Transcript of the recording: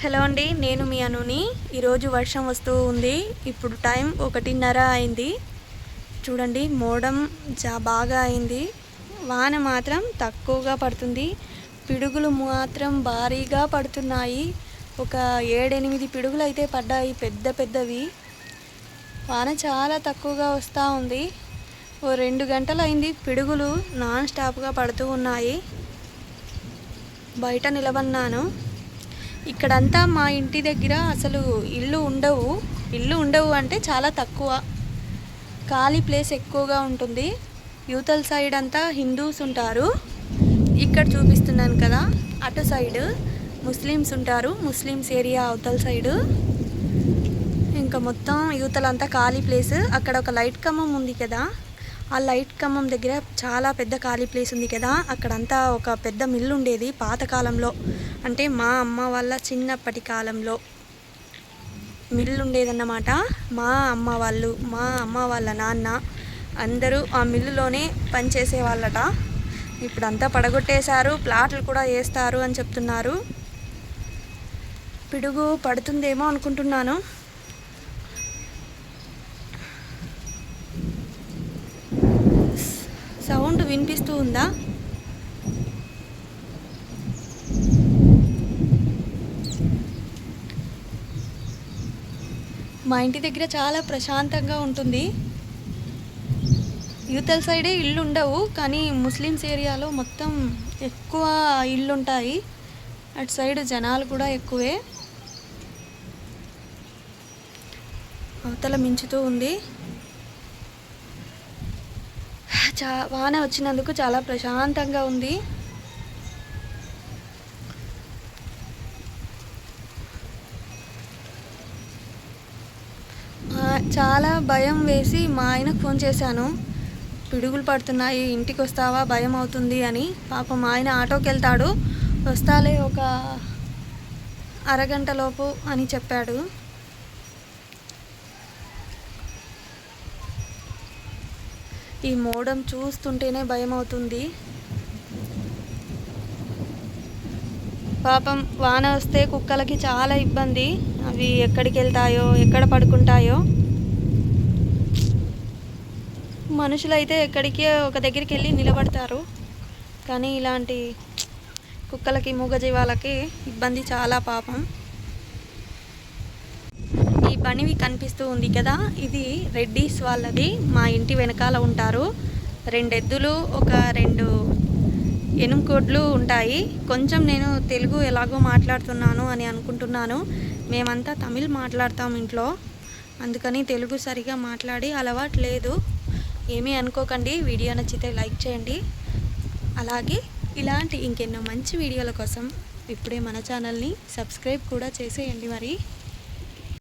Hello అండి, నేను మీ అనుని. ఈరోజు వర్షం వస్తూ ఉంది. ఇప్పుడు టైం 1:30 అయింది. చూడండి, మోడం బాగా అయింది. వాన మాత్రం తక్కువగా పడుతుంది. పిడుగులు మాత్రం భారీగా పడుతున్నాయి. ఒక 7-8 పిడుగులు అయితే పడ్డాయి, పెద్ద పెద్దవి. వాన చాలా తక్కువగా వస్తూ ఉంది. ఓ 2 గంటలు అయింది. పిడుగులు నాన్ స్టాప్గా పడుతూ ఉన్నాయి. బయట నిలబడినాను. ఇక్కడంతా మా ఇంటి దగ్గర అసలు ఇల్లు ఉండవు అంటే చాలా తక్కువ. ఖాళీ ప్లేస్ ఎక్కువగా ఉంటుంది. యూతల్ సైడ్ అంతా హిందూస్ ఉంటారు. ఇక్కడ చూపిస్తున్నాను కదా, అటు సైడ్ ముస్లిమ్స్ ఉంటారు. ముస్లిమ్స్ ఏరియా అవతల సైడు. ఇంకా మొత్తం యూతలంతా ఖాళీ ప్లేస్. అక్కడ ఒక లైట్ కంబం ఉంది కదా, ఆ లైట్ కంబం దగ్గర చాలా పెద్ద ఖాళీ ప్లేస్ ఉంది కదా, అక్కడంతా ఒక పెద్ద మిల్లు ఉండేది పాతకాలంలో. అంటే మా అమ్మ వాళ్ళ చిన్నప్పటి కాలంలో మిల్లు ఉండేదన్నమాట. మా అమ్మ వాళ్ళ నాన్న అందరూ ఆ మిల్లులోనే పనిచేసే వాళ్ళట. ఇప్పుడంతా పడగొట్టేశారు, ప్లాట్లు కూడా వేస్తారు అని చెప్తున్నారు. పిడుగు పడుతుందేమో అనుకుంటున్నాను. సౌండ్ వినిపిస్తూ ఉందా? మా ఇంటి దగ్గర చాలా ప్రశాంతంగా ఉంటుంది. యూతల్ సైడే ఇల్లు ఉండవు, కానీ ముస్లిమ్స్ ఏరియాలో మొత్తం ఎక్కువ ఇల్లు ఉంటాయి. అటు సైడ్ జనాలు కూడా ఎక్కువే. అవతల మించుతూ ఉంది. వాన వచ్చినందుకు చాలా ప్రశాంతంగా ఉంది. చాలా భయం వేసి మా ఆయనకు ఫోన్ చేశాను. పిడుగులు పడుతున్నాయి, ఇంటికి వస్తావా, భయం అవుతుంది అని. పాపం ఆయన ఆటోకి వెళ్తాడు. వస్తాలే ఒక అరగంటలోపు అని చెప్పాడు. ఈ మోడం చూస్తుంటేనే భయం అవుతుంది. పాపం వాన వస్తే కుక్కలకి చాలా ఇబ్బంది. అవి ఎక్కడికి వెళ్తాయో, ఎక్కడ పడుకుంటాయో. మనుషులైతే ఎక్కడికి ఒక దగ్గరికి వెళ్ళి నిలబడతారు, కానీ ఇలాంటి కుక్కలకి, మూగజీవాలకి ఇబ్బంది చాలా పాపం. ఈ బనివి కనిపిస్తూ ఉంది కదా, ఇది రెడ్డీస్ వాళ్ళది. మా ఇంటి వెనకాల ఉంటారు. 2 ఎద్దులు, ఒక 2 ఎనుముకోడ్లు ఉంటాయి. కొంచెం నేను తెలుగు ఎలాగో మాట్లాడుతున్నాను అని అనుకుంటున్నాను. మేమంతా తమిళ్ మాట్లాడతాం ఇంట్లో, అందుకని తెలుగు సరిగా మాట్లాడి అలవాటు లేదు. ఏమీ అనుకోకండి. వీడియో నచ్చితే లైక్ చేయండి. అలాగే ఇలాంటి ఇంకెన్నో మంచి వీడియోల కోసం ఇప్పుడే మన ఛానల్ని సబ్స్క్రైబ్ కూడా చేసేయండి మరి.